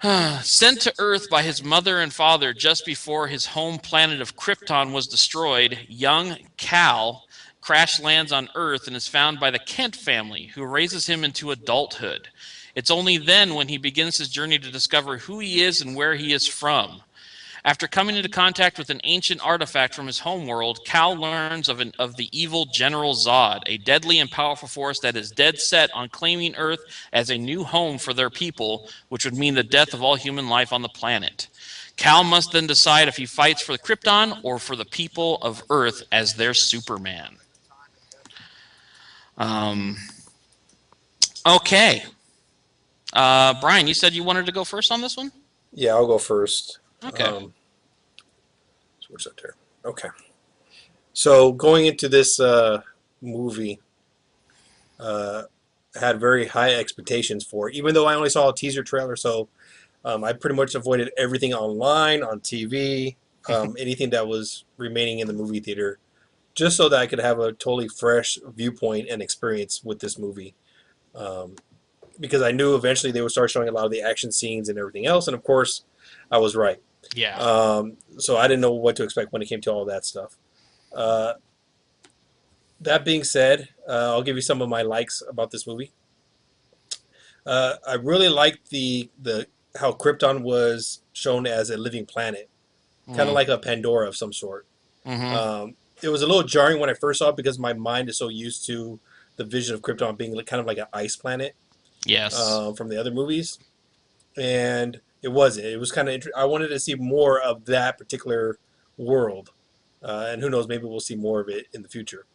Sent to Earth by his mother and father just before his home planet of Krypton was destroyed, young Cal crash lands on Earth and is found by the Kent family, who raises him into adulthood. It's only then when he begins his journey to discover who he is and where he is from. After coming into contact with an ancient artifact from his homeworld, Cal learns of the evil General Zod, a deadly and powerful force that is dead set on claiming Earth as a new home for their people, which would mean the death of all human life on the planet. Cal must then decide if he fights for the Krypton or for the people of Earth as their Superman. Um, okay. Brian, you said you wanted to go first on this one? Yeah, I'll go first. Okay. Um, Switch that there. Okay. So going into this movie, uh, had very high expectations for it, even though I only saw a teaser trailer. So I pretty much avoided everything online, on TV, anything that was remaining in the movie theater, just so that I could have a totally fresh viewpoint and experience with this movie. Um, because I knew eventually they would start showing a lot of the action scenes and everything else, and of course, I was right. Yeah. So I didn't know what to expect when it came to all that stuff. Uh, that being said, I'll give you some of my likes about this movie. I really liked the how Krypton was shown as a living planet, kind of Mm. like a Pandora of some sort. Mm-hmm. It was a little jarring when I first saw it because my mind is so used to the vision of Krypton being kind of like an ice planet Yes. from the other movies, and it wasn't. It was kind of. I wanted to see more of that particular world, and who knows, maybe we'll see more of it in the future.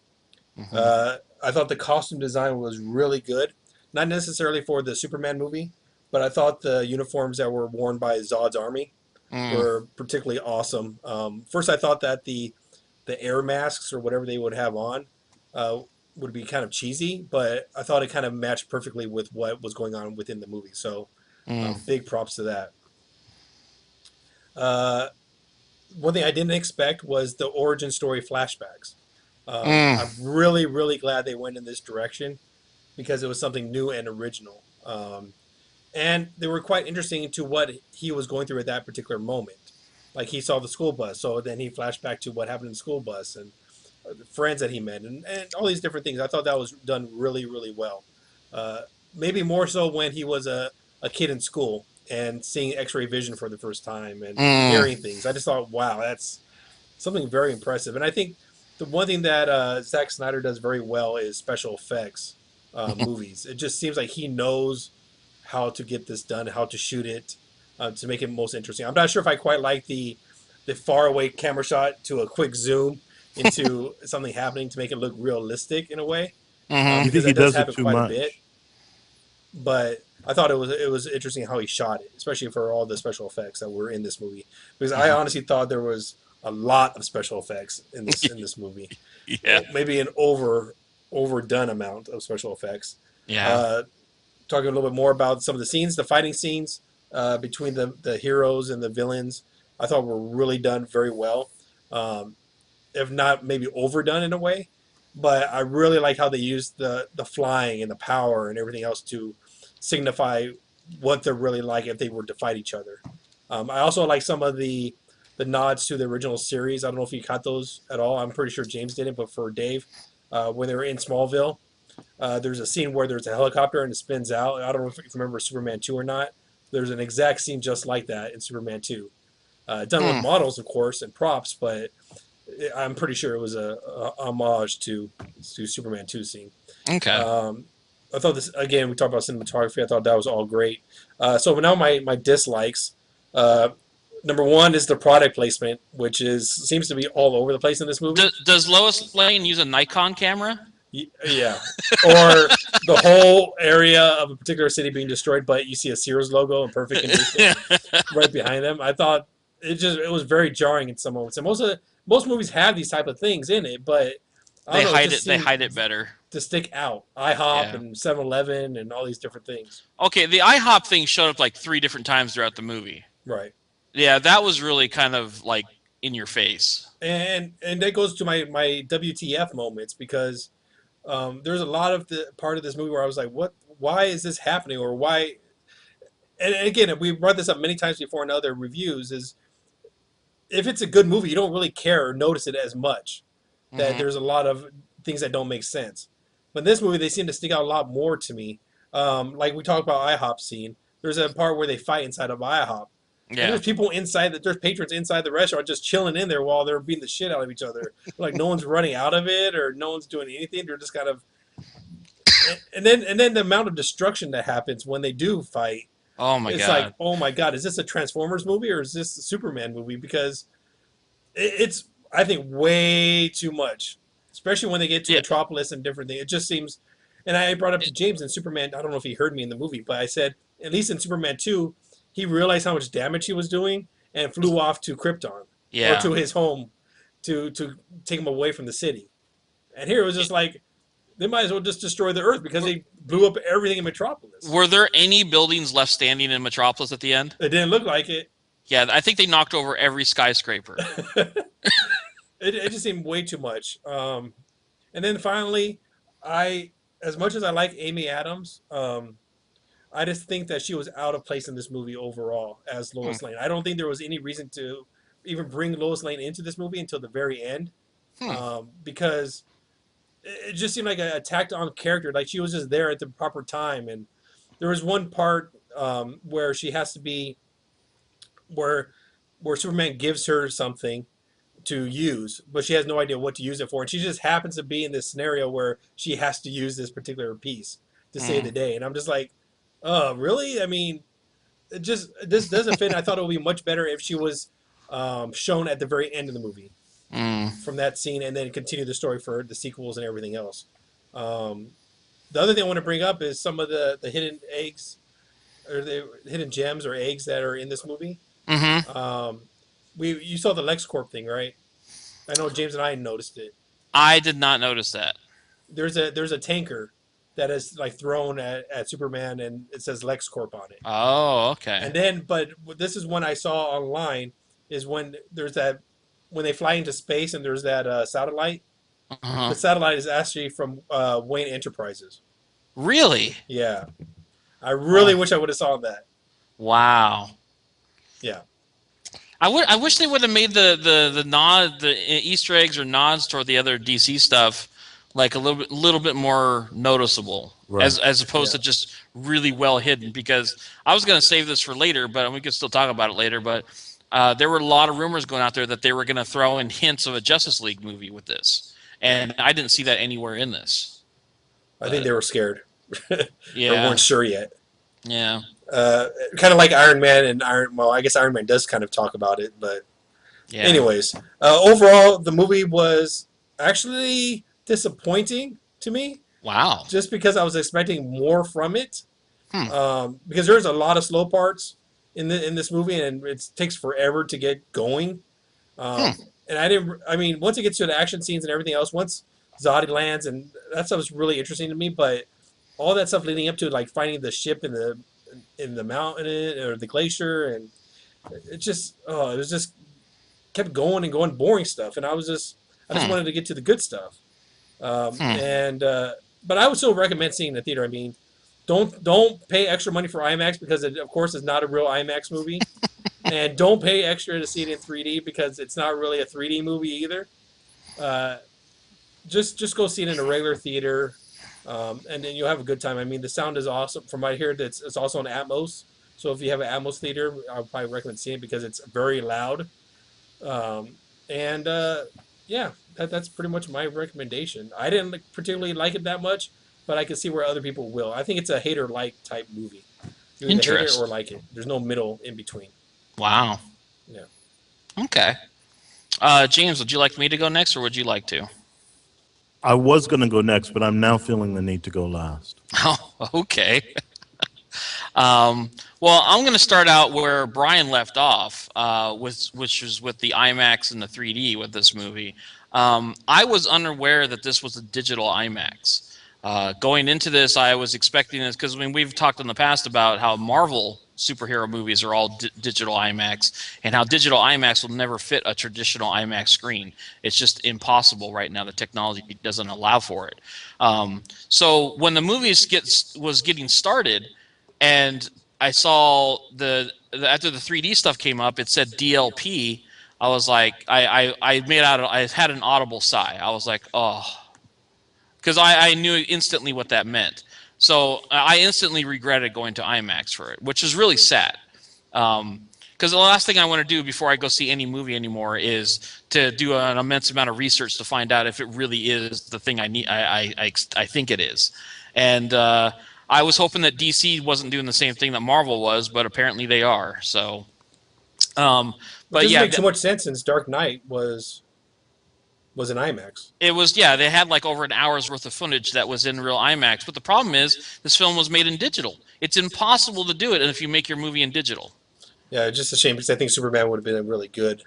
Mm-hmm. I thought the costume design was really good. Not necessarily for the Superman movie, but I thought the uniforms that were worn by Zod's army Mm. were particularly awesome. First, I thought that the air masks or whatever they would have on uh, would be kind of cheesy, but I thought it kind of matched perfectly with what was going on within the movie. So, Mm. big props to that. Uh, One thing I didn't expect was the origin story flashbacks. Mm. I'm really, really glad they went in this direction because it was something new and original. And they were quite interesting to what he was going through at that particular moment. Like he saw the school bus, so then he flashed back to what happened in the school bus and the friends that he met and all these different things. I thought that was done really, really well. Uh, Maybe more so when he was a kid in school and seeing X-ray vision for the first time and Mm. hearing things. I just thought, wow, that's something very impressive. And I think the one thing that Zack Snyder does very well is special effects movies. It just seems like he knows how to get this done, how to shoot it, to make it most interesting. I'm not sure if I quite like the far away camera shot to a quick zoom into something happening to make it look realistic in a way, Mm-hmm. You because think he that does does it happen too quite a bit. much? But I thought it was interesting how he shot it, especially for all the special effects that were in this movie. Because I Mm-hmm. honestly thought there was a lot of special effects in this movie, Yeah. maybe an overdone amount of special effects. Yeah. Uh, Talking a little bit more about some of the scenes, the fighting scenes between the heroes and the villains, I thought were really done very well. Um, if not maybe overdone in a way. But I really like how they used the flying and the power and everything else to signify what they're really like if they were to fight each other. I also like some of the nods to the original series. I don't know if you caught those at all. I'm pretty sure James didn't, but for Dave, when they were in Smallville, there's a scene where there's a helicopter and it spins out. I don't know if you remember Superman 2 or not. There's an exact scene just like that in Superman 2. Done with Mm. models, of course, and props, but I'm pretty sure it was a homage to Superman 2 scene. Okay. Um, I thought this again. We talked about cinematography. I thought that was all great. So now my dislikes. Uh, Number one is the product placement, which is seems to be all over the place in this movie. Does Lois Lane use a Nikon camera? Yeah, or the whole area of a particular city being destroyed, but you see a Sears logo in perfect condition right behind them. I thought it was very jarring in some moments. And most movies have these type of things in it, but I don't They know. It hide just it. They seemed hide it better. to stick out. IHOP Yeah. and 7-Eleven and all these different things. Okay. The IHOP thing showed up like 3 different times throughout the movie. Right. Yeah, that was really kind of like in your face. And that goes to my WTF moments because there's a lot of the part of this movie where I was like, what? Why is this happening? Or why? and again, we brought this up many times before in other reviews. Is if it's a good movie, you don't really care or notice it as much. That Hmm. there's a lot of things that don't make sense. But in this movie, they seem to stick out a lot more to me. Like we talked about IHOP scene. There's a part where they fight inside of IHOP, and Yeah. there's people inside that. There's patrons inside the restaurant just chilling in there while they're beating the shit out of each other. Like no one's running out of it or no one's doing anything. They're just kind of and then the amount of destruction that happens when they do fight. Oh my It's like, God. oh my god, is this a Transformers movie or is this a Superman movie? Because it's I think way too much, especially when they get to Yeah. Metropolis and different things. It just seems. And I brought up to James in Superman. I don't know if he heard me in the movie, but I said at least in Superman 2, he realized how much damage he was doing and flew off to Krypton or Yeah. to his home to take him away from the city. And here it was just like they might as well just destroy the Earth because they blew up everything in Metropolis. Were there any buildings left standing in Metropolis at the end? It didn't look like it. Yeah, I think they knocked over every skyscraper. It just seemed way too much. And then finally, I as much as I like Amy Adams, I just think that she was out of place in this movie overall as Hmm. Lois Lane. I don't think there was any reason to even bring Lois Lane into this movie until the very end, Hmm. because it just seemed like a tacked on character. Like she was just there at the proper time, and there was one part where she has to be where Superman gives her something to use, but she has no idea what to use it for. And she just happens to be in this scenario where she has to use this particular piece to save the Hmm. day. And I'm just like, really? I mean, it just this doesn't fit. I thought it would be much better if she was shown at the very end of the movie Hmm. from that scene, and then continue the story for the sequels and everything else. Um, the other thing I want to bring up is some of the hidden eggs or the hidden gems or eggs that are in this movie. Hmm. Um, we you saw the LexCorp thing, right? I know James and I noticed it. I did not notice that. There's a tanker that is like thrown at Superman and it says LexCorp on it. Oh, okay. And then, but this is one I saw online is when there's that when they fly into space and there's that satellite. Uh-huh. The satellite is actually from Wayne Enterprises. Really? Yeah, I really Oh, wish I would have saw that. wow. Yeah, I wish they would have made the nod, the Easter eggs or nods toward the other DC stuff like a little bit more noticeable, Right. as opposed yeah. to just really well hidden. Because I was going to save this for later, but we could still talk about it later. But there were a lot of rumors going out there that they were going to throw in hints of a Justice League movie with this, and I didn't see that anywhere in this. I think But they were scared or yeah, weren't sure yet. yeah, Uh, Kind of like Iron Man and Iron. Well, I guess Iron Man does kind of talk about it, but yeah. anyways, overall, the movie was actually disappointing to me, Wow. just because I was expecting more from it. Hmm. Because there's a lot of slow parts in this movie, and it takes forever to get going. Hmm. And I didn't. I mean, once it gets to the action scenes and everything else, once Zod lands, and that stuff was really interesting to me. But all that stuff leading up to like finding the ship in the mountain or the glacier, and it just it was just kept going and going, boring stuff. And I just Hmm. wanted to get to the good stuff. Hmm. And But I would still recommend seeing the theater. I mean, don't pay extra money for IMAX because it, of course, is not a real IMAX movie, and don't pay extra to see it in 3D because it's not really a 3D movie either. Uh, just go see it in a regular theater, and then you'll have a good time. I mean, the sound is awesome. From what I hear, it's also on Atmos. So if you have an Atmos theater, I'll probably recommend seeing it because it's very loud. Um, and Yeah, that's pretty much my recommendation. I didn't particularly like it that much, but I can see where other people will. I think it's a hater like type movie. You either hate it or Interesting. like it. There's no middle in between. Wow. Yeah. Okay. James, would you like me to go next, or would you like to? I was going to go next, but I'm now feeling the need to go last. Oh, okay. Well, I'm going to start out where Brian left off, which was with the IMAX and the 3D with this movie. I was unaware that this was a digital IMAX. Going into this, I was expecting this because I mean we've talked in the past about how Marvel superhero movies are all digital IMAX, and how digital IMAX will never fit a traditional IMAX screen. It's just impossible right now. The technology doesn't allow for it. So when the movies was getting started, and I saw after the 3D stuff came up, it said DLP. I was like, I had an audible sigh. I was like, oh, because I knew instantly what that meant. So I instantly regretted going to IMAX for it, which is really sad. Because the last thing I want to do before I go see any movie anymore is to do an immense amount of research to find out if it really is the thing I need. I think it is, and I was hoping that DC wasn't doing the same thing that Marvel was, but apparently they are. So, Which but doesn't yeah, make too much sense since Dark Knight was an IMAX. it was, yeah, they had like over an hour's worth of footage that was in real IMAX. But the problem is this film was made in digital. It's impossible to do it if you make your movie in digital. Yeah, it's just a shame because I think Superman would have been a really good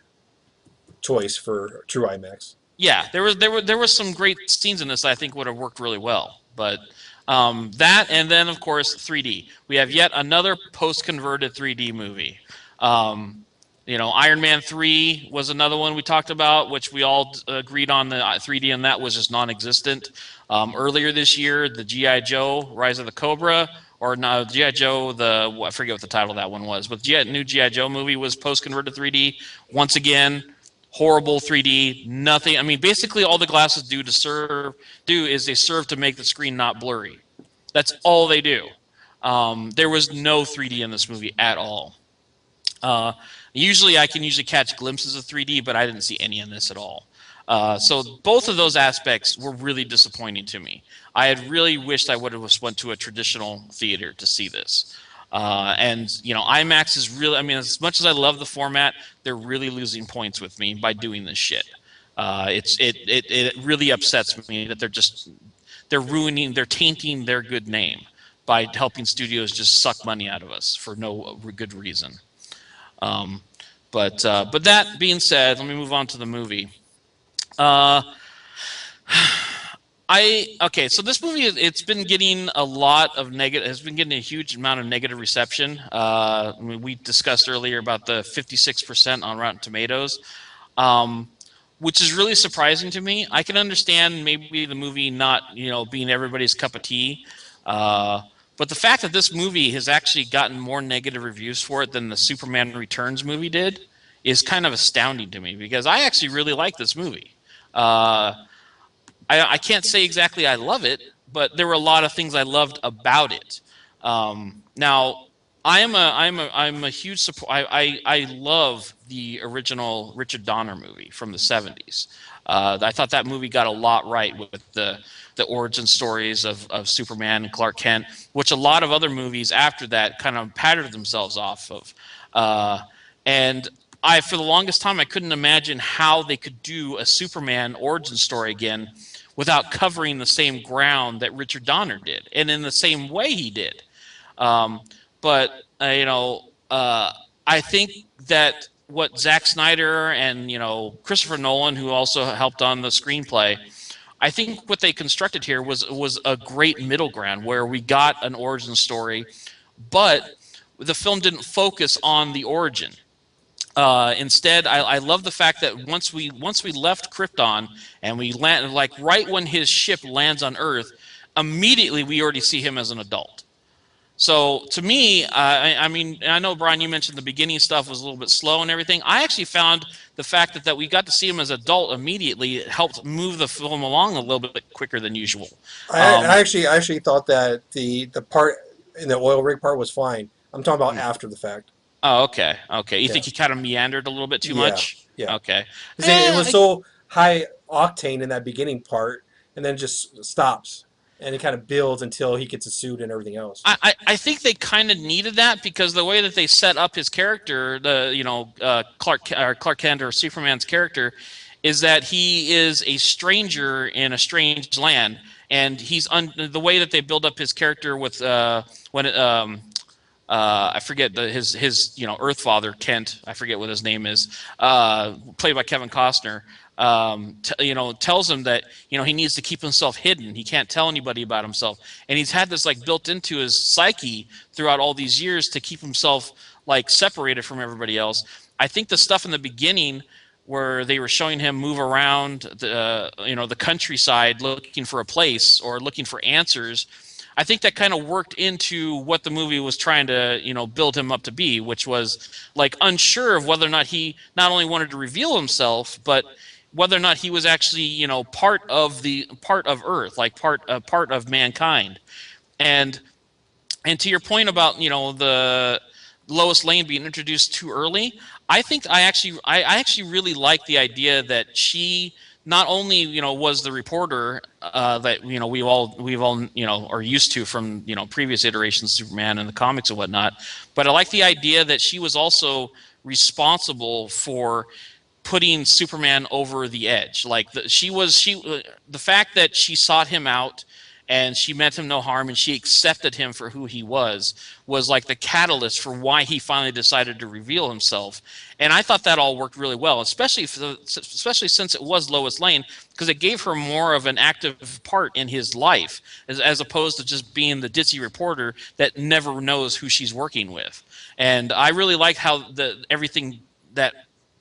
choice for true IMAX. Yeah, there was some great scenes in this that I think would have worked really well. But that, and then of course 3D. We have yet another post-converted 3D movie. Iron Man 3 was another one we talked about, which we all agreed on the 3D, and that was just non-existent. Earlier this year, the G.I. Joe, Rise of the Cobra, or no, G.I. Joe, I forget what the title of that one was, but the new G.I. Joe movie was post-converted 3D. Once again, horrible 3D, nothing. I mean, basically all the glasses do is they serve to make the screen not blurry. That's all they do. There was no 3D in this movie at all. Usually I can catch glimpses of 3D, but I didn't see any in this at all. So both of those aspects were really disappointing to me. I had really wished I would have went to a traditional theater to see this. IMAX is really, I mean, as much as I love the format, they're really losing points with me by doing this shit. It really upsets me that they're tainting their good name by helping studios just suck money out of us for no good reason. But that being said, let me move on to the movie. So this movie, it's been getting a lot of has been getting a huge amount of negative reception. We discussed earlier about the 56% on Rotten Tomatoes, which is really surprising to me. I can understand maybe the movie not, being everybody's cup of tea. But the fact that this movie has actually gotten more negative reviews for it than the Superman Returns movie did is kind of astounding to me, because I actually really like this movie. I can't say exactly I love it, but there were a lot of things I loved about it. Now, I'm a huge support. I love the original Richard Donner movie from the 70s. I thought that movie got a lot right with the origin stories of Superman and Clark Kent, which a lot of other movies after that kind of patterned themselves off of. And for the longest time, I couldn't imagine how they could do a Superman origin story again without covering the same ground that Richard Donner did, and in the same way he did. I think that what Zack Snyder and Christopher Nolan, who also helped on the screenplay, I think what they constructed here was a great middle ground where we got an origin story, but the film didn't focus on the origin. Instead, I love the fact that once we left Krypton and we landed, like right when his ship lands on Earth, immediately we already see him as an adult. So to me, I mean, I know, Brian, you mentioned the beginning stuff was a little bit slow and everything. I actually found the fact that we got to see him as an adult immediately helped move the film along a little bit quicker than usual. I actually thought that the part in the oil rig part was fine. I'm talking about after the fact. Oh, okay. You think he kind of meandered a little bit too much? Yeah. Okay. It was so high octane in that beginning part, and then just stops, and it kind of builds until he gets a suit and everything else. I think they kind of needed that, because the way that they set up his character, Clark Kent or Superman's character, is that he is a stranger in a strange land, and the way that they build up his character with I forget his Earth father, Kent, I forget what his name is, played by Kevin Costner, tells him that he needs to keep himself hidden. He can't tell anybody about himself, and he's had this like built into his psyche throughout all these years to keep himself like separated from everybody else. I think the stuff in the beginning where they were showing him move around the countryside looking for a place or looking for answers, I think that kind of worked into what the movie was trying to, build him up to be, which was like unsure of whether or not he not only wanted to reveal himself, but whether or not he was actually, part of Earth, like part of mankind. And and to your point about, the Lois Lane being introduced too early, I think I actually really like the idea that she not only, was the reporter that, we've all are used to from, previous iterations of Superman and the comics and whatnot, but I like the idea that she was also responsible for putting Superman over the edge. Like the fact that she sought him out and she meant him no harm and she accepted him for who he was like the catalyst for why he finally decided to reveal himself. And I thought that all worked really well, especially since it was Lois Lane, because it gave her more of an active part in his life as opposed to just being the ditzy reporter that never knows who she's working with. And I really like how everything that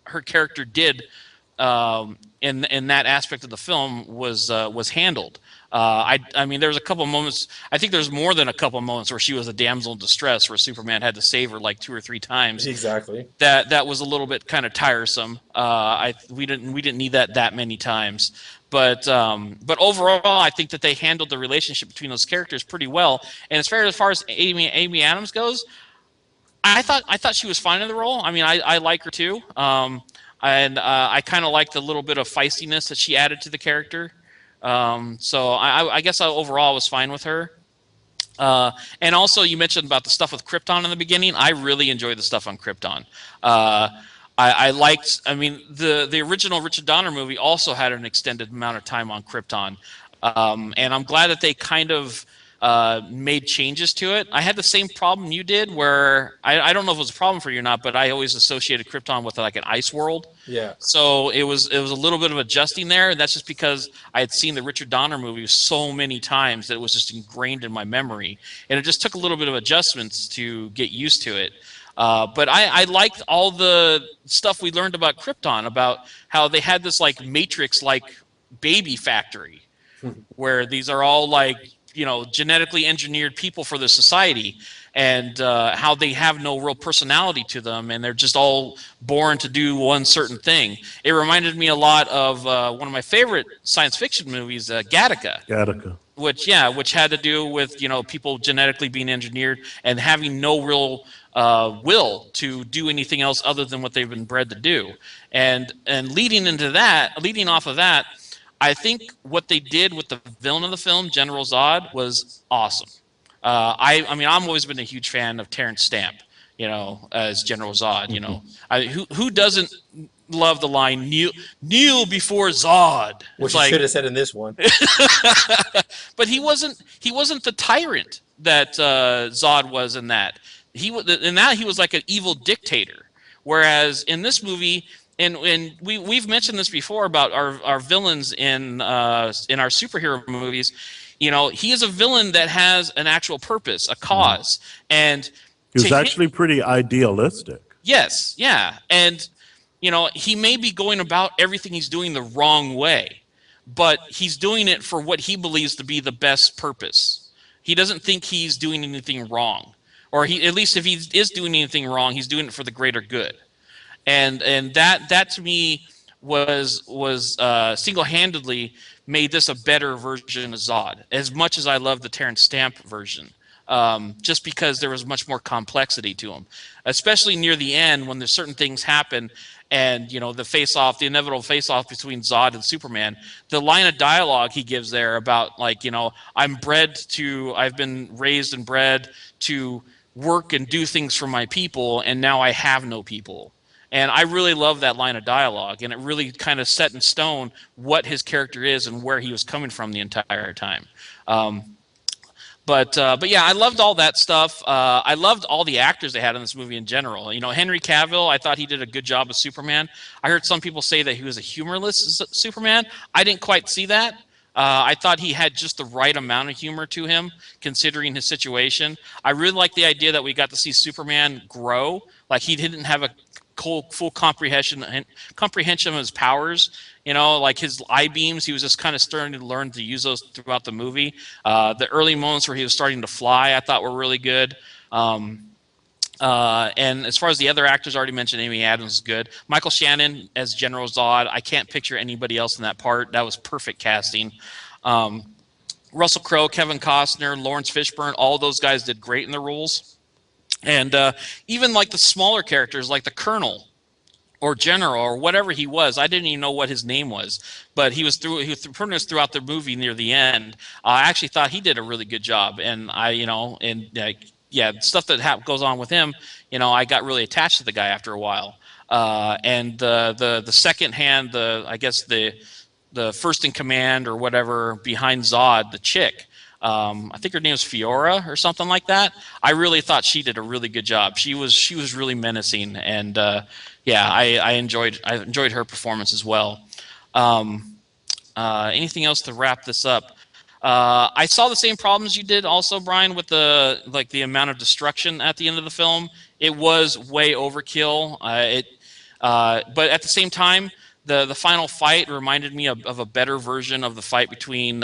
her character did in that aspect of the film was handled. I mean, there's a couple moments. I think there's more than a couple moments where she was a damsel in distress, where Superman had to save her like 2 or 3 times. Exactly. That was a little bit kind of tiresome. We didn't need that many times. But overall, I think that they handled the relationship between those characters pretty well. And as far as Amy Adams goes, I thought she was fine in the role. I mean, I like her too. And I kind of like the little bit of feistiness that she added to the character. So I guess overall I was fine with her. And also, you mentioned about the stuff with Krypton in the beginning. I really enjoyed the stuff on Krypton. I liked. I mean, the original Richard Donner movie also had an extended amount of time on Krypton, and I'm glad that they kind of made changes to it. I had the same problem you did, where I don't know if it was a problem for you or not, but I always associated Krypton with like an ice world. Yeah. So it was a little bit of adjusting there, and that's just because I had seen the Richard Donner movie so many times that it was just ingrained in my memory, and it just took a little bit of adjustments to get used to it. But I liked all the stuff we learned about Krypton, about how they had this like Matrix-like baby factory, where these are all like, genetically engineered people for the society, and how they have no real personality to them, and they're just all born to do one certain thing. It reminded me a lot of one of my favorite science fiction movies, Gattaca. Gattaca. Which had to do with, people genetically being engineered and having no real will to do anything else other than what they've been bred to do. And leading off of that, I think what they did with the villain of the film, General Zod, was awesome. I mean, I've always been a huge fan of Terrence Stamp, as General Zod. Who doesn't love the line "kneel before Zod"? Which you should have said in this one. But he wasn't the tyrant that Zod was in that. He was like an evil dictator. Whereas in this movie, and we've mentioned this before about our villains in our superhero movies, he is a villain that has an actual purpose, a cause, and he was actually pretty idealistic. Yes, yeah, and he may be going about everything he's doing the wrong way, but he's doing it for what he believes to be the best purpose. He doesn't think he's doing anything wrong, or at least if he is doing anything wrong, he's doing it for the greater good. And that to me was single-handedly made this a better version of Zod. As much as I love the Terrence Stamp version, just because there was much more complexity to him, especially near the end when there's certain things happen, and the inevitable face-off between Zod and Superman. The line of dialogue he gives there about like, I've been raised and bred to work and do things for my people, and now I have no people. And I really love that line of dialogue, and it really kind of set in stone what his character is and where he was coming from the entire time. But yeah, I loved all that stuff. I loved all the actors they had in this movie in general. Henry Cavill, I thought he did a good job as Superman. I heard some people say that he was a humorless Superman. I didn't quite see that. I thought he had just the right amount of humor to him, considering his situation. I really liked the idea that we got to see Superman grow. Like, he didn't have a full comprehension of his powers. You know, like his eye beams, he was just kind of starting to learn to use those throughout the movie. The early moments where he was starting to fly, I thought were really good. And as far as the other actors, I already mentioned Amy Adams is good. Michael Shannon as General Zod, I can't picture anybody else in that part. That was perfect casting. Russell Crowe, Kevin Costner, Lawrence Fishburne, all those guys did great in their roles. And even like the smaller characters, like the Colonel or General or whatever he was, I didn't even know what his name was, but he was pretty much throughout the movie near the end. I actually thought he did a really good job, and stuff that goes on with him, I got really attached to the guy after a while. And the second hand, I guess the first in command or whatever behind Zod, the chick. I think her name is Fiora or something like that. I really thought she did a really good job. She was really menacing, and I enjoyed her performance as well. Anything else to wrap this up? I saw the same problems you did also, Brian, with the amount of destruction at the end of the film. It was way overkill. But at the same time, the final fight reminded me of a better version of the fight between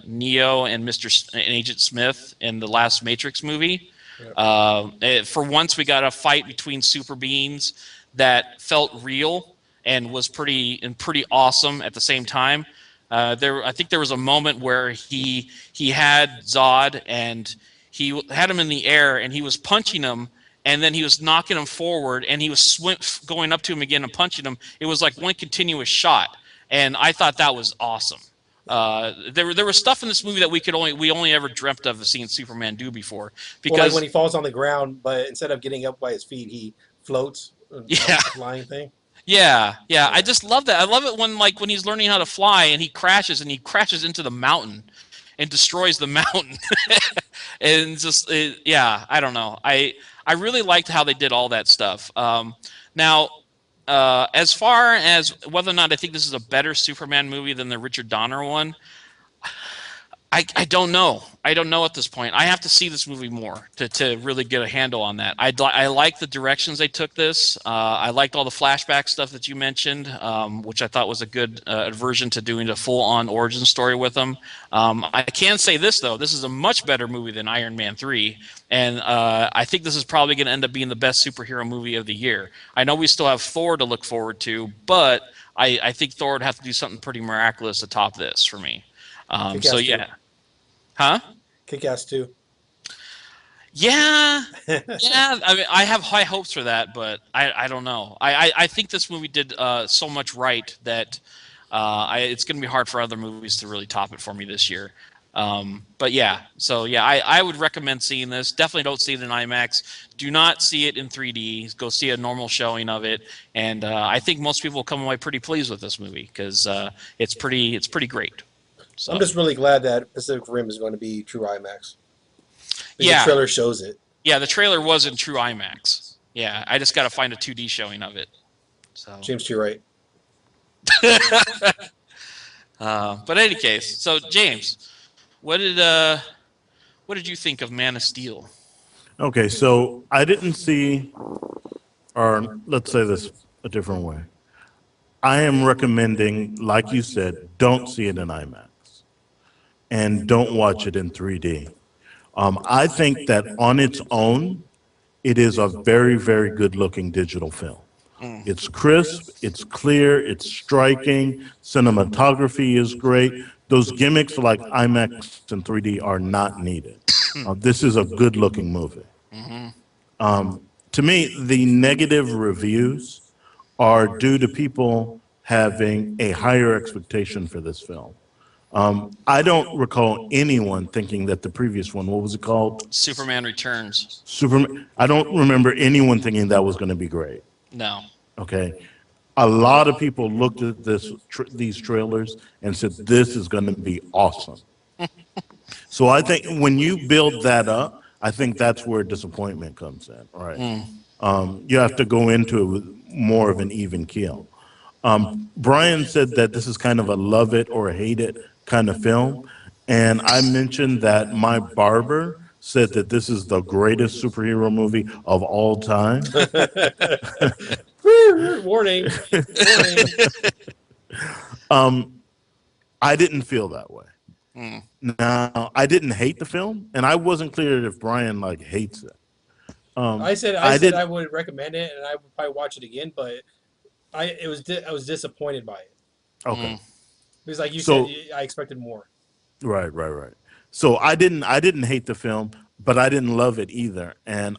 Neo and Agent Smith in the last Matrix movie. Yep. For once, we got a fight between super beings that felt real and was pretty awesome at the same time. I think there was a moment where he had Zod and he had him in the air and he was punching him, and then he was knocking him forward, and he was going up to him again and punching him. It was like one continuous shot, and I thought that was awesome. There was stuff in this movie that we only ever dreamt of seeing Superman do before. Because like when he falls on the ground, but instead of getting up by his feet, he floats. Yeah, flying thing. Yeah. I just love that. I love it when he's learning how to fly and he crashes into the mountain and destroys the mountain. And just I don't know. I really liked how they did all that stuff. Now, as far as whether or not I think this is a better Superman movie than the Richard Donner one, I don't know. I don't know at this point. I have to see this movie more to really get a handle on that. I like the directions they took this. I liked all the flashback stuff that you mentioned, which I thought was a good version to doing a full-on origin story with them. I can say this, though. This is a much better movie than Iron Man 3, and I think this is probably going to end up being the best superhero movie of the year. I know we still have Thor to look forward to, but I think Thor would have to do something pretty miraculous to top this for me. So yeah. Huh? Kick-Ass 2. Yeah. I mean, I have high hopes for that, but I don't know. I think this movie did so much right that it's going to be hard for other movies to really top it for me this year. But yeah, so yeah, I would recommend seeing this. Definitely don't see it in IMAX. Do not see it in 3D. Go see a normal showing of it, and I think most people will come away pretty pleased with this movie because it's pretty great. So. I'm just really glad that Pacific Rim is going to be true IMAX. Yeah. The trailer shows it. Yeah, the trailer was in true IMAX. Yeah, I just got to find a 2D showing of it. So. James, to your right. But in any case, so James, what did you think of Man of Steel? Okay, so I didn't see, or let's say this a different way. I am recommending, like you said, don't see it in IMAX. And don't watch it in 3D. I think that on its own, it is a very, very good-looking digital film. It's crisp, it's clear, it's striking, cinematography is great. Those gimmicks like IMAX and 3D are not needed. This is a good-looking movie. To me, the negative reviews are due to people having a higher expectation for this film. I don't recall anyone thinking that the previous one, what was it called? Superman Returns. I don't remember anyone thinking that was going to be great. No. Okay. A lot of people looked at these trailers and said, this is going to be awesome. So I think when you build that up, I think that's where disappointment comes in, right? You have to go into it with more of an even keel. Brian said that this is kind of a love it or hate it kind of film. And I mentioned that my barber said that this is the greatest superhero movie of all time. Warning. Warning. I didn't feel that way. Mm. Now, I didn't hate the film, and I wasn't clear if Brian like hates it. I said I did. I would recommend it, and I would probably watch it again, but I was disappointed by it Okay. Mm. because, like you said, So I expected more. right. So I didn't hate the film, but I didn't love it either. And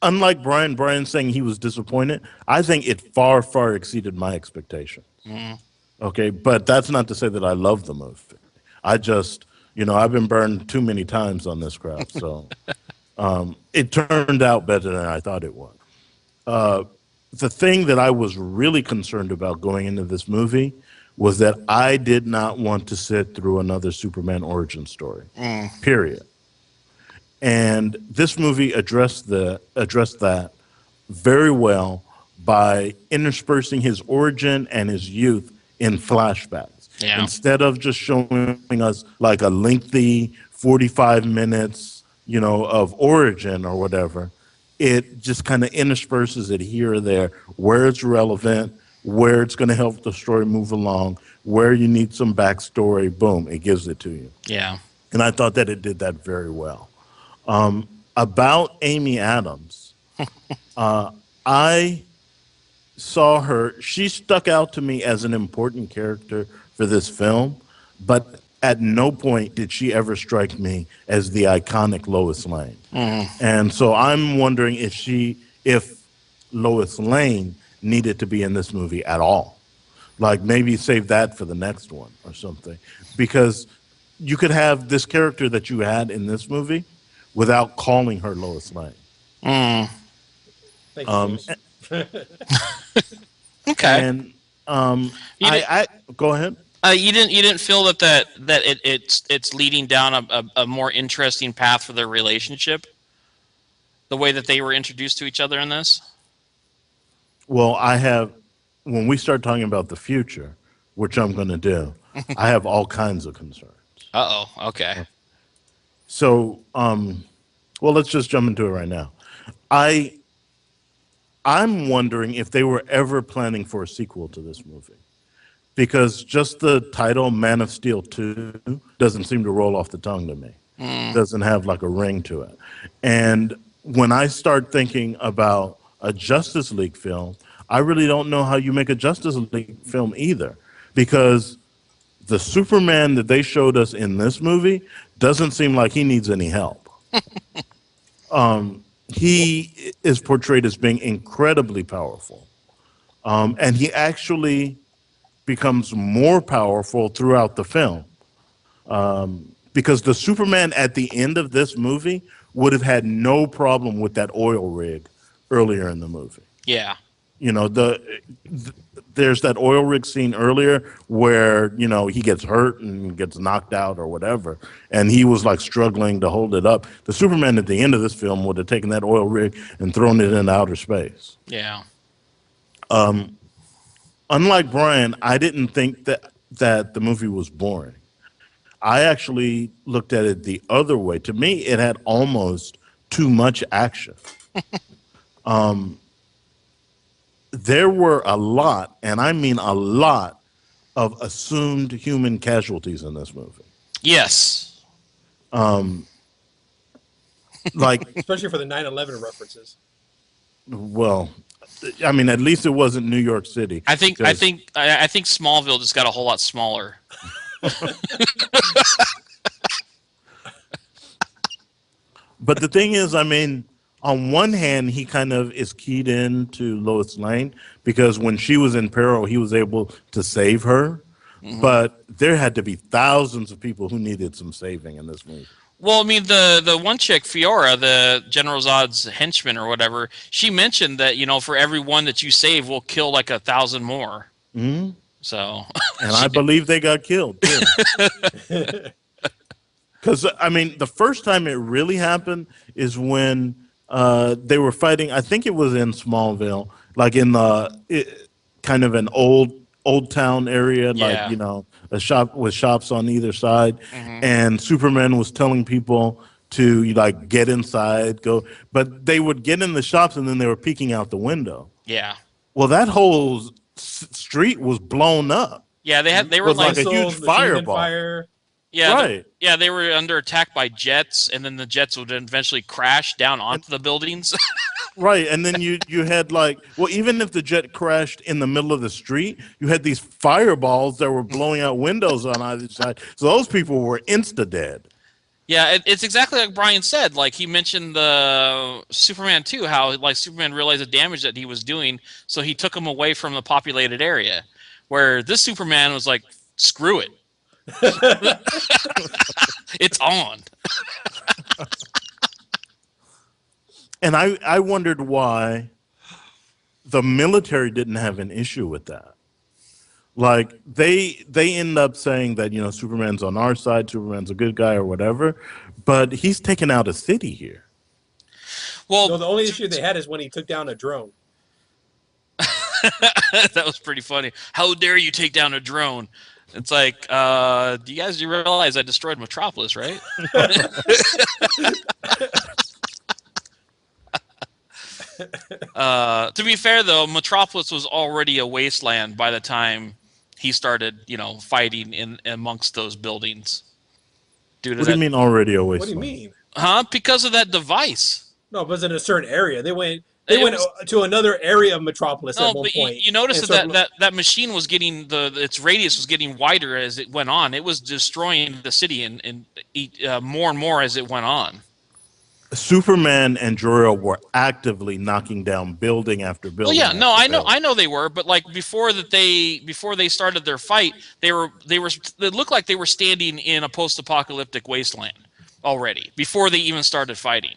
unlike Brian saying he was disappointed, I think it far exceeded my expectations. Mm. Okay, but that's not to say that I love the movie. I just, I've been burned too many times on this crap, so it turned out better than I thought it would. The thing that I was really concerned about going into this movie was that I did not want to sit through another Superman origin story. Mm. Period. And this movie addressed that very well by interspersing his origin and his youth in flashbacks. Yeah. Instead of just showing us like a lengthy 45 minutes, of origin or whatever, it just kind of intersperses it here or there where it's relevant, where it's going to help the story move along, where you need some backstory, boom, it gives it to you. Yeah. And I thought that it did that very well. About Amy Adams, I saw her, she stuck out to me as an important character for this film, but at no point did she ever strike me as the iconic Lois Lane. Mm. And so I'm wondering if Lois Lane needed to be in this movie at all. Like maybe save that for the next one or something. Because you could have this character that you had in this movie without calling her Lois Lane. Mm. Thank you. Louis. Okay. And You did, I go ahead. you didn't feel that it's leading down a more interesting path for their relationship, the way that they were introduced to each other in this. Well, when we start talking about the future, which I'm going to do, I have all kinds of concerns. Uh-oh. Okay. So, well, let's just jump into it right now. I'm wondering if they were ever planning for a sequel to this movie, because just the title Man of Steel 2 doesn't seem to roll off the tongue to me. Doesn't have like a ring to it. And when I start thinking about a Justice League film, I really don't know how you make a Justice League film either, because the Superman that they showed us in this movie doesn't seem like he needs any help. He is portrayed as being incredibly powerful. And he actually becomes more powerful throughout the film. Because the Superman at the end of this movie would have had no problem with that oil rig earlier in the movie. Yeah. There's that oil rig scene earlier where he gets hurt and gets knocked out or whatever, and he was like struggling to hold it up. The Superman at the end of this film would have taken that oil rig and thrown it into outer space. Yeah. Unlike Brian, I didn't think that the movie was boring. I actually looked at it the other way. To me, it had almost too much action. There were a lot, and I mean a lot, of assumed human casualties in this movie. Yes. Like, Especially for the 9/11 references. well, I mean, at least it wasn't New York City. I think Smallville just got a whole lot smaller. But the thing is, I mean, on one hand, he kind of is keyed into Lois Lane because when she was in peril, he was able to save her. Mm-hmm. But there had to be thousands of people who needed some saving in this movie. Well, I mean, the one chick, Fiora, the General Zod's henchman or whatever, she mentioned that, for every one that you save, we'll kill like 1,000 more. Mm-hmm. So, and I believe they got killed, too. Because, I mean, the first time it really happened is when they were fighting, I think it was in Smallville, like in kind of an old town area, yeah. like, a shop with shops on either side. Mm-hmm. And Superman was telling people to like get inside, go, but they would get in the shops and then they were peeking out the window. Yeah. Well, that whole street was blown up. Yeah, they were Was like like, a huge Missiles, machine gun fireball. fire. yeah, Right. yeah, they were under attack by jets, and then the jets would eventually crash down onto the buildings. Right, and then you had like, well, even if the jet crashed in the middle of the street, you had these fireballs that were blowing out windows on either side. So those people were insta dead. Yeah, it's exactly like Brian said. Like he mentioned the Superman 2, how like Superman realized the damage that he was doing, so he took him away from the populated area. Where this Superman was like, screw it, it's on. And I wondered why the military didn't have an issue with that. Like they end up saying that, you know, Superman's on our side, Superman's a good guy or whatever, but he's taken out a city here. Well, No, the only issue they had is when he took down a drone. that was pretty funny. How dare you take down a drone? It's like, do you guys realize I destroyed Metropolis, right? To be fair, though, Metropolis was already a wasteland by the time he started, you know, fighting in amongst those buildings. Due to What do you mean already a What wasteland? do you mean? Huh? Because of that device. No, it was in a certain area. They went It went was- to another area of Metropolis No, at one but point. you noticed and that, started- that machine was getting its radius was getting wider as it went on. It was destroying the city and more and more as it went on. Superman and Jor-El were actively knocking down building after Well, building. yeah, no, after I know, building. I know they were, but like before they started their fight, it looked like they were standing in a post-apocalyptic wasteland already before they even started fighting.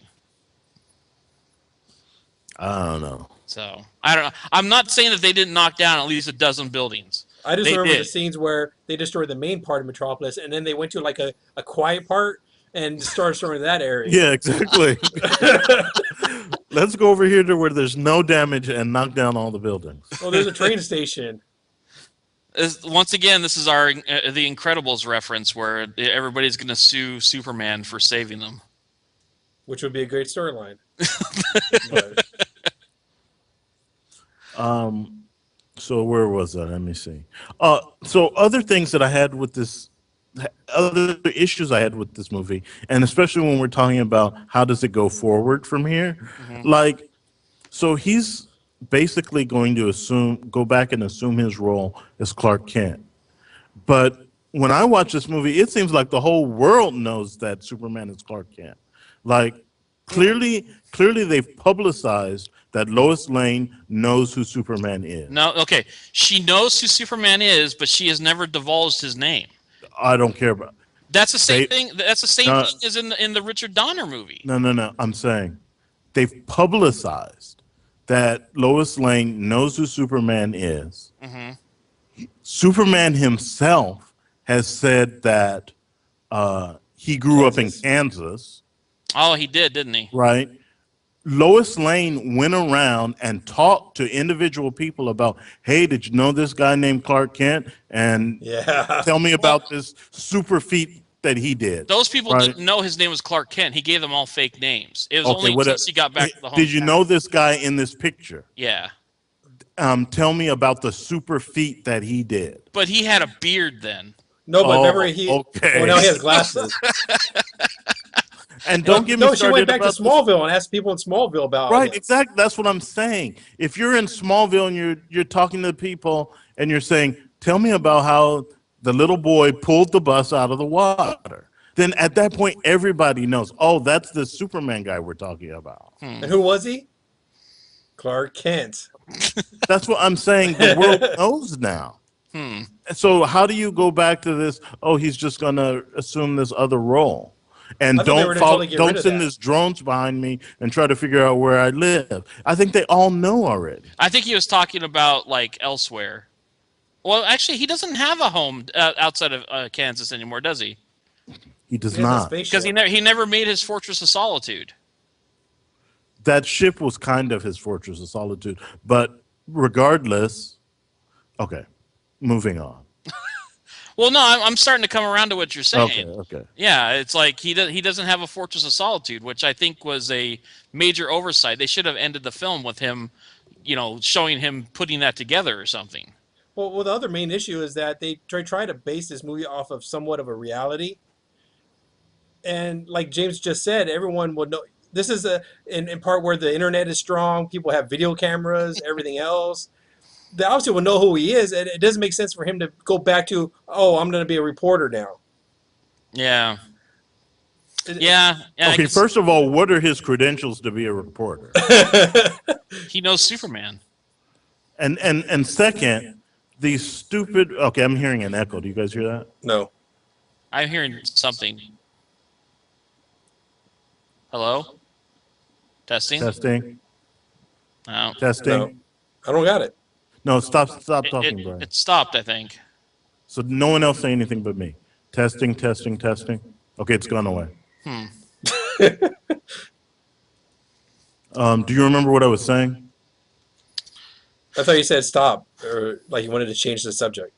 I don't know. So I don't know. I'm not saying that they didn't knock down at least a dozen buildings. I just They remember did. the scenes where they destroyed the main part of Metropolis, and then they went to like a quiet part and started destroying that area. Yeah, exactly. Let's go over here to where there's no damage and knock down all the buildings. Well, there's a train station. Once again, this is our the Incredibles reference where everybody's going to sue Superman for saving them. Which would be a great storyline. But So where was that? Let me see. So other things that I had with this, other issues I had with this movie, and especially when we're talking about how does it go forward from here, like, so he's basically going to go back and assume his role as Clark Kent. But when I watch this movie, it seems like the whole world knows that Superman is Clark Kent. Like, clearly they've publicized that Lois Lane knows who Superman is. No, okay, she knows who Superman is, but she has never divulged his name. I don't care about. That's the same They- thing. That's the same No. thing as in the Richard Donner movie. No. I'm saying they've publicized that Lois Lane knows who Superman is. Superman himself has said that he grew up in Kansas. Kansas, Oh, he did, didn't he? right? Lois Lane went around and talked to individual people about, hey, did you know this guy named Clark Kent? And yeah, tell me about this super feat that he did. Those people Right. didn't know his name was Clark Kent. He gave them all fake names. It was Okay, only what since he got back to the home. Did you know this guy in this picture? Yeah, Tell me about the super feat that he did. but he had a beard then. no, but Oh, remember he. okay. Oh, now he has glasses. And don't get me No, she started went back to about this- Smallville and asked people in Smallville about. Right, him. exactly. That's what I'm saying. If you're in Smallville and you're talking to people and you're saying, "Tell me about how the little boy pulled the bus out of the water," then at that point everybody knows. Oh, that's the Superman guy we're talking about. And who was he? Clark Kent. That's what I'm saying. The world knows now. So how do you go back to this? Oh, he's just gonna assume this other role, and I thought they were don't gonna totally get rid don't of send that. this drones behind me and try to figure out where I live. I think they all know already. I think he was talking about like elsewhere. Well, actually, he doesn't have a home outside of Kansas anymore, does he? He does He has a not. spaceship. Because he never made his Fortress of Solitude. That ship was kind of his fortress of solitude. But regardless, okay, moving on. Well, no, I'm starting to come around to what you're saying. Okay. Yeah, it's like he doesn't have a Fortress of Solitude, which I think was a major oversight. They should have ended the film with him, showing him putting that together or something. Well, the other main issue is that they try to base this movie off of somewhat of a reality, and like James just said, everyone would know. This is in part where the internet is strong. People have video cameras, everything else. They obviously will know who he is, and it doesn't make sense for him to go back to, oh, I'm going to be a reporter now. Yeah, It- yeah. Okay, first of all, what are his credentials to be a reporter? He knows Superman. And second, these stupid. Okay, I'm hearing an echo. Do you guys hear that? No. I'm hearing something. Hello? Testing? Testing. No. Testing. No. I don't got it. No, stop talking, Brian. It stopped, I think. So no one else say anything but me. Testing, testing, testing. Okay, it's gone away. Do you remember what I was saying? I thought you said stop, or like you wanted to change the subject.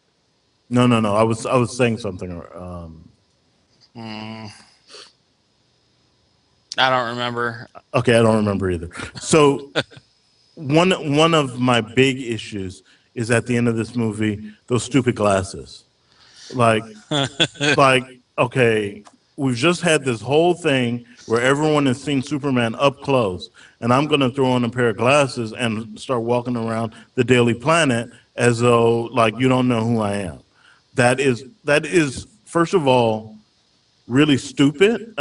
No. I was saying something. I don't remember. Okay, I don't remember either. So one of my big issues is at the end of this movie, those stupid glasses. Like okay, we've just had this whole thing where everyone has seen Superman up close, and I'm going to throw on a pair of glasses and start walking around the Daily Planet as though like you don't know who I am. That is first of all really stupid.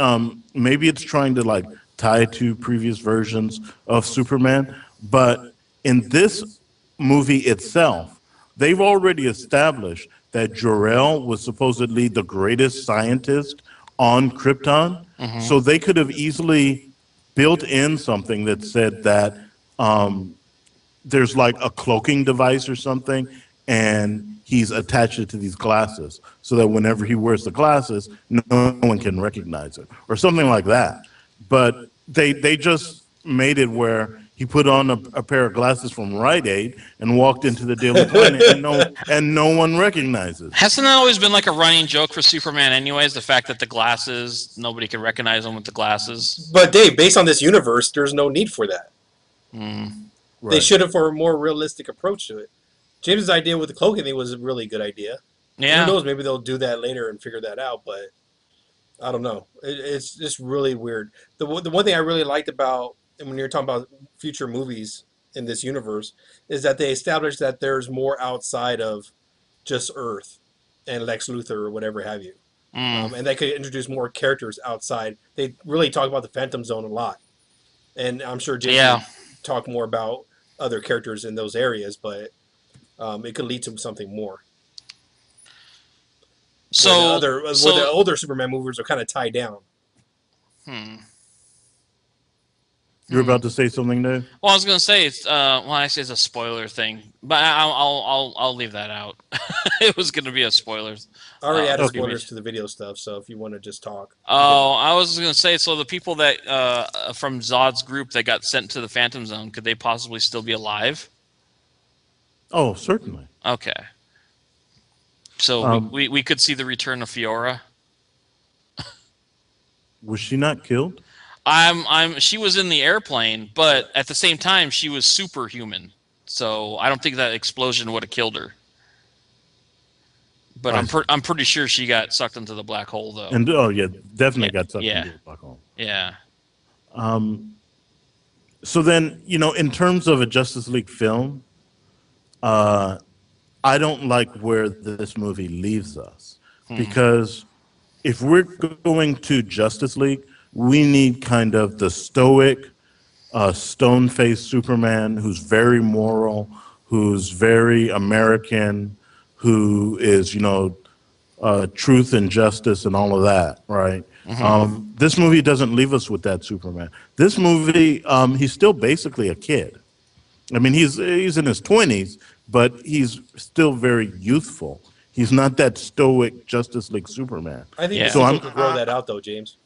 Maybe it's trying to like tie to previous versions of Superman, but in this movie itself, they've already established that Jor-El was supposedly the greatest scientist on Krypton. So they could have easily built in something that said that there's like a cloaking device or something, and he's attached it to these glasses so that whenever he wears the glasses, no one can recognize it or something like that. But they just made it where he put on a pair of glasses from Rite Aid and walked into the Daily Planet, and no one recognizes. Hasn't that always been like a running joke for Superman anyways, the fact that the glasses, nobody can recognize him with the glasses? But Dave, based on this universe, there's no need for that. Right. They should have for a more realistic approach to it. James's idea with the cloaking thing was a really good idea. Yeah. Who knows? Maybe they'll do that later and figure that out. But I don't know. It's just really weird. The one thing I really liked about, and when you're talking about future movies in this universe, is that they established that there's more outside of just Earth and Lex Luthor or whatever have you. And they could introduce more characters outside. They really talk about the Phantom Zone a lot. And I'm sure James will talk more about other characters in those areas, but it could lead to something more. So where the older Superman movies are kind of tied down. You're about to say something, Dave? Well, I was gonna say it's actually it's a spoiler thing, but I'll leave that out. It was gonna be a spoiler. I already added spoilers to the video stuff, so if you want to just talk. Oh, I was gonna say, so the people that from Zod's group that got sent to the Phantom Zone, could they possibly still be alive? Oh, certainly. Okay. So we could see the return of Fiora. Was she not killed? She was in the airplane, but at the same time she was superhuman. So I don't think that explosion would have killed her. But I'm pretty sure she got sucked into the black hole though. And definitely got sucked into the black hole. Yeah. So then, in terms of a Justice League film, I don't like where this movie leaves us, because if we're going to Justice League, we need kind of the stoic, stone-faced Superman who's very moral, who's very American, who is, truth and justice and all of that, right? This movie doesn't leave us with that Superman. This movie, he's still basically a kid. I mean, he's in his 20s, but he's still very youthful. He's not that stoic Justice League Superman. I think the sequel could grow that out, though, James.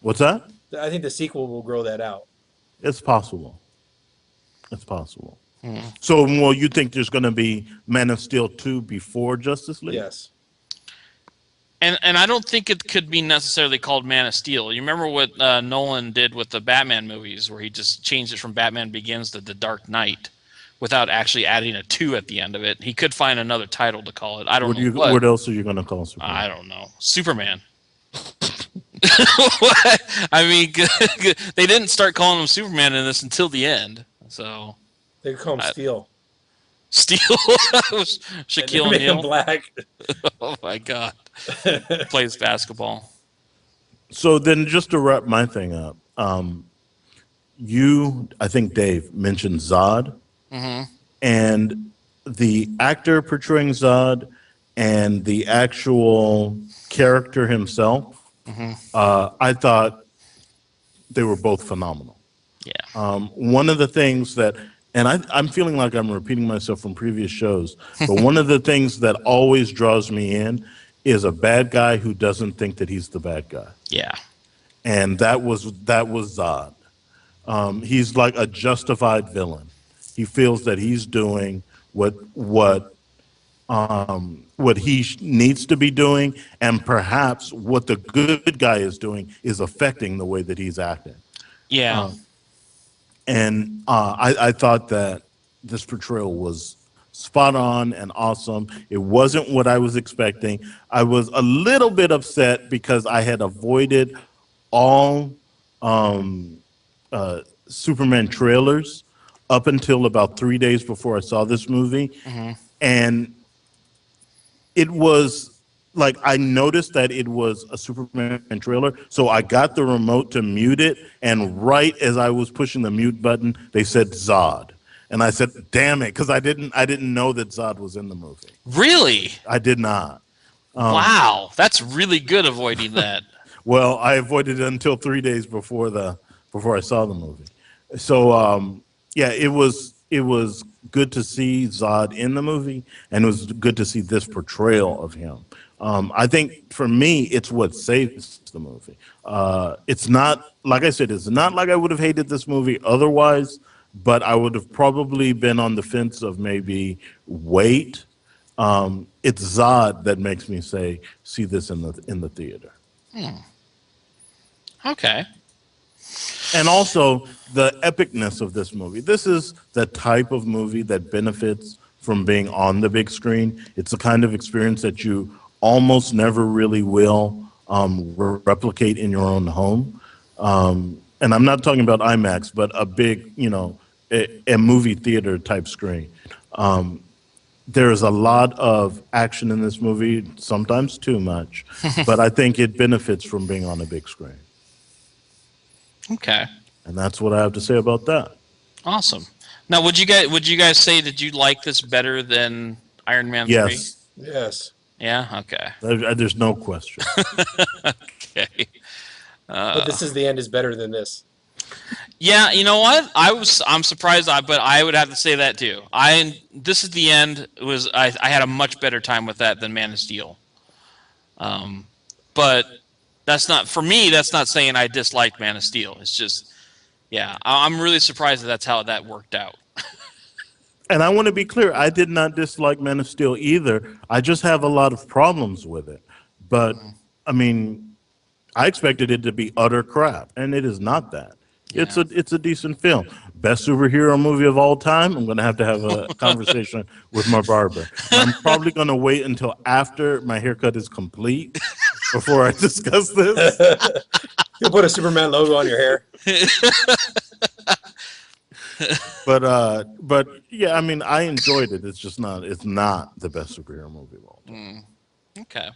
What's that? I think the sequel will grow that out. It's possible. It's possible. So, well, you think there's going to be Man of Steel 2 before Justice League? Yes. And I don't think it could be necessarily called Man of Steel. You remember what Nolan did with the Batman movies, where he just changed it from Batman Begins to The Dark Knight, without actually adding a 2 at the end of it. He could find another title to call it. I don't know what. What else are you gonna call Superman? I don't know. Superman. I mean, they didn't start calling him Superman in this until the end. So They call him Steel. Steel. Shaquille Make him O'Neal. black. Oh my God. Plays basketball. So then, just to wrap my thing up, I think Dave mentioned Zod, and the actor portraying Zod, and the actual character himself. I thought they were both phenomenal. Yeah. One of the things that, and I'm feeling like I'm repeating myself from previous shows, but one of the things that always draws me in is a bad guy who doesn't think that he's the bad guy. Yeah. And that was Zod. He's like a justified villain. He feels that he's doing what he needs to be doing, and perhaps what the good guy is doing is affecting the way that he's acting. Yeah. And I thought that this portrayal was spot on and awesome. It wasn't what I was expecting. I was a little bit upset because I had avoided all Superman trailers up until about 3 days before I saw this movie. And it was like, I noticed that it was a Superman trailer, so I got the remote to mute it, and right as I was pushing the mute button, they said Zod. And I said, damn it, because I didn't know that Zod was in the movie. Really? I did not. Wow. That's really good avoiding that. Well, I avoided it until 3 days before I saw the movie. So yeah, it was good to see Zod in the movie, and it was good to see this portrayal of him. I think for me, it's what saves the movie. It's not, like I said, it's not like I would have hated this movie otherwise, but I would have probably been on the fence of maybe wait. It's Zod that makes me say, see this in the theater. Okay. And also the epicness of this movie. This is the type of movie that benefits from being on the big screen. It's the kind of experience that you almost never really will replicate in your own home. And I'm not talking about IMAX, but a big, a movie theater type screen. There is a lot of action in this movie, sometimes too much, but I think it benefits from being on a big screen. Okay. And that's what I have to say about that. Awesome. Now, would you guys say that you like this better than Iron Man 3? Yes. Yes. Yeah. Okay. There's no question. Okay. But This Is the End is better than this. Yeah, you know what? I'm surprised, but I would have to say that too. This Is the End I had a much better time with that than Man of Steel. But that's not, for me, that's not saying I disliked Man of Steel. It's just, yeah, I'm really surprised that's how that worked out. And I want to be clear, I did not dislike Man of Steel either. I just have a lot of problems with it. But I mean, I expected it to be utter crap, and it is not that. Yeah. It's a decent film. Best superhero movie of all time. I'm going to have a conversation with my barber. I'm probably going to wait until after my haircut is complete before I discuss this. You'll put a Superman logo on your hair. But yeah, I mean, I enjoyed it. It's not the best superhero movie of all time. Okay.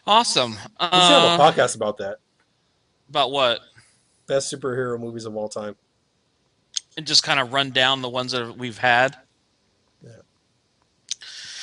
Awesome. We should have a podcast about that. About what? Best superhero movies of all time. And just kind of run down the ones that we've had.